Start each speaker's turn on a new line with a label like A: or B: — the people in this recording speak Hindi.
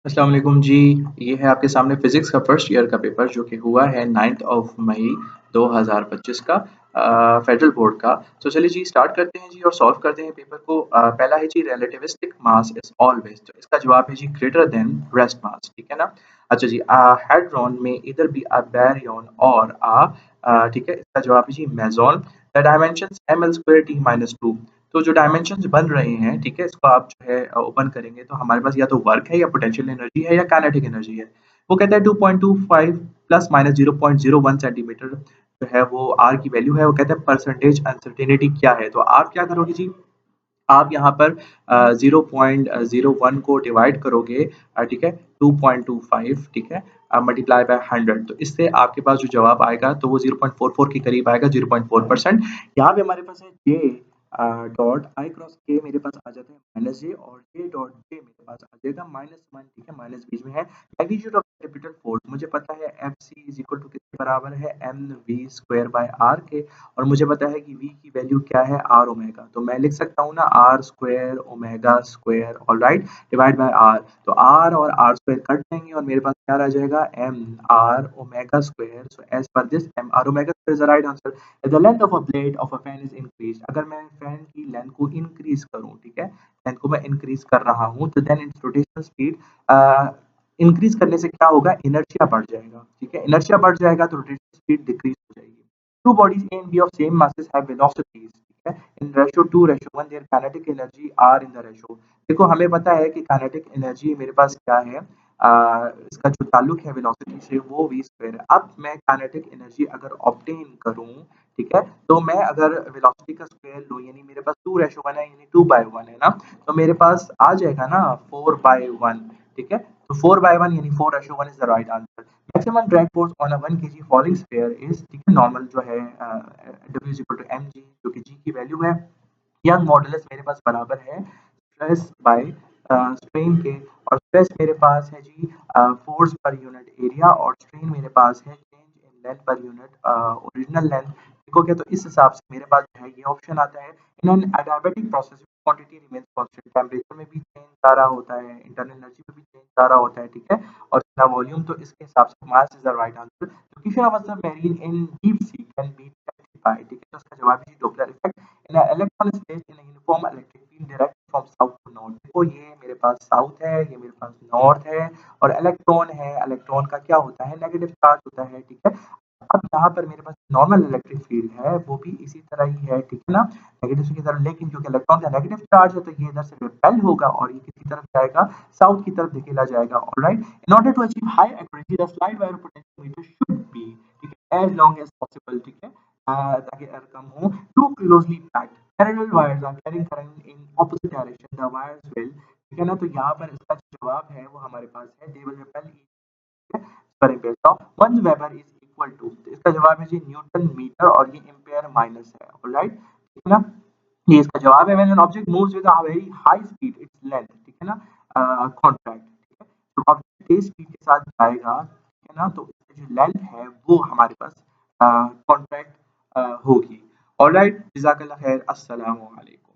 A: अस्सलाम वालेकुम जी। ये है आपके सामने फिज़िक्स का फर्स्ट ईयर का पेपर जो कि हुआ है 9th ऑफ मई 2025 का फेडरल बोर्ड का। तो चलिए जी स्टार्ट करते हैं जी और सॉल्व करते हैं पेपर को। पहला है जी रिलेटिविस्टिक मास इज़ ऑलवेज़, तो इसका जवाब है जी ग्रेटर देन रेस्ट मास, ठीक है ना? अच्छा जी hadron में इधर भी baryon और ठीक है, इसका जवाब है जी मेसॉन। The dimensions ml2t-2। तो जो डायमेंशंस बन रहे हैं, ठीक है, इसको आप जो है ओपन करेंगे तो हमारे पास या तो वर्क है या पोटेंशियल एनर्जी है या काइनेटिक एनर्जी है। वो कहता है 2.25 प्लस माइनस 0.01 सेंटीमीटर जो है वो आर की वैल्यू है। वो कहता है परसेंटेज अनसर्टेनिटी क्या है। तो आप क्या करोगे जी, आप यहाँ पर 0.01 को डिवाइड करोगे, ठीक है, 2.25, ठीक है, मल्टीप्लाई बाय 100, तो इससे आपके पास जो जवाब आएगा तो वो 0.44 के करीब आएगा, 0.4%। यहाँ पे हमारे पास है जे डॉट आई क्रॉस के मेरे पास आ जाता है माइनस जे, और जे डॉट जे मेरे पास आ जाएगा -1, ठीक है, माइनस बीच में है। मैग्नीट्यूड ऑफ कैपिटल फोर्स मुझे पता है F C is equal to किसके बराबर है, M V square by R के, और मुझे पता है कि v की वैल्यू क्या है, आर ओमेगा। तो मैं लिख सकता हूँ ना R square omega square, alright, divide by R. तो आर और आर स्क्वायर कट जाएंगे और मेरे पास क्या रह जाएगा, M R omega square. So as per this M R omega square is the right answer. The length of a blade of a fan is increase, अगर मैं फैन की लेंथ को इंक्रीज करूँ, ठीक है, लेंथ को मैं इंक्रीज कर रहा हूँ, तो then its rotational speed increase करने से क्या होगा, इनर्शिया बढ़ जाएगा, ठीक है, इनर्शिया बढ़ जाएगा तो रोटेशनल स्पीड डिक्रीज हो जाएगी। Two bodies A and B of same masses have velocities, ठीक है, in ratio 2:1, their kinetic energy are in the ratio। देखो हमें पता है कि kinetic energy मेरे पास क्या है, इसका जो ताल्लुक है वेलोसिटी से वो v स्क्वायर है। अब मैं kinetic energy अगर ऑब्टेन करूं, ठीक है, तो मैं अगर वेलोसिटी का स्क्वायर लूं, यानी मेरे पास 2:1 है, यानी 2/1 है ना, तो मेरे पास आ जाएगा ना 4/1, ठीक है। तो 4/1 यानी 4:1 is the right answer. Maximum drag force on a 1 kg falling sphere is, ठीक है, नॉर्मल जो है W is equal to M G, जो कि जी की वैल्यू है। यंग मॉडुलस मेरे पास बराबर है स्ट्रेस बाय स्ट्रेन के, और स्ट्रेस मेरे पास है जी फोर्स पर यूनिट एरिया, और स्ट्रेन मेरे पास है change in length per unit original length. ठीक हो गया, तो इस हिसाब से मेरे पास जो है ये ऑप्शन आता है। In an adiabatic process quantity remains constant, temperature में भी चेंज आ रहा होता है, इंटरनल एनर्जी में भी चेंज आ रहा होता है, ठीक है, और इसका वॉल्यूम, तो इसके हिसाब से mass is the right answer. Location of the marine in deep sea can be specified, ठीक है, तो इसका जवाब है Doppler effect. In electron is placed in a uniform electric field direct from south to north। देखो ये मेरे पास साउथ है, ये मेरे पास नॉर्थ है, और इलेक्ट्रॉन है, इलेक्ट्रॉन का क्या होता है, नेगेटिव चार्ज होता है, ठीक है। अब यहाँ पर मेरे पास नॉर्मल इलेक्ट्रिक फील्ड है, वो भी इसी तरह ही है, ठीक है ना, नेगेटिव की तरफ, लेकिन क्योंकि इलेक्ट्रॉन का नेगेटिव चार्ज है तो ये इधर से रिपेल होगा और ये किसी तरफ जाएगा, साउथ की तरफ धकेला जाएगा, alright. In order to achieve high accuracy the slide wire potentiometer should be, ठीक है, एज लॉन्ग एज पॉसिबल, ठीक है, ताकि एरर कम हो। Two closely packed parallel wires are carrying current in opposite direction, the wires will, ठीक है ना, तो यहाँ पर इसका जो जवाब है वो हमारे पास है they will repel per ampere of 1 weber is equal to, तो इसका जवाब है जी न्यूटन मीटर, और ये एम्पेयर माइनस है, ऑलराइट, ठीक है ना, ये इसका जवाब है। When an object moves with a very high speed its length, ठीक है ना, कॉन्ट्रैक्ट, ठीक है, तो ऑब्जेक्ट तेज स्पीड के साथ जाएगा, ठीक है ना, तो इसकी जो लेंथ है वो हमारे पास कॉन्ट्रैक्ट होगी, ऑलराइट। जज़ाकल्लाह खैर, अस्सलाम वालेकुम।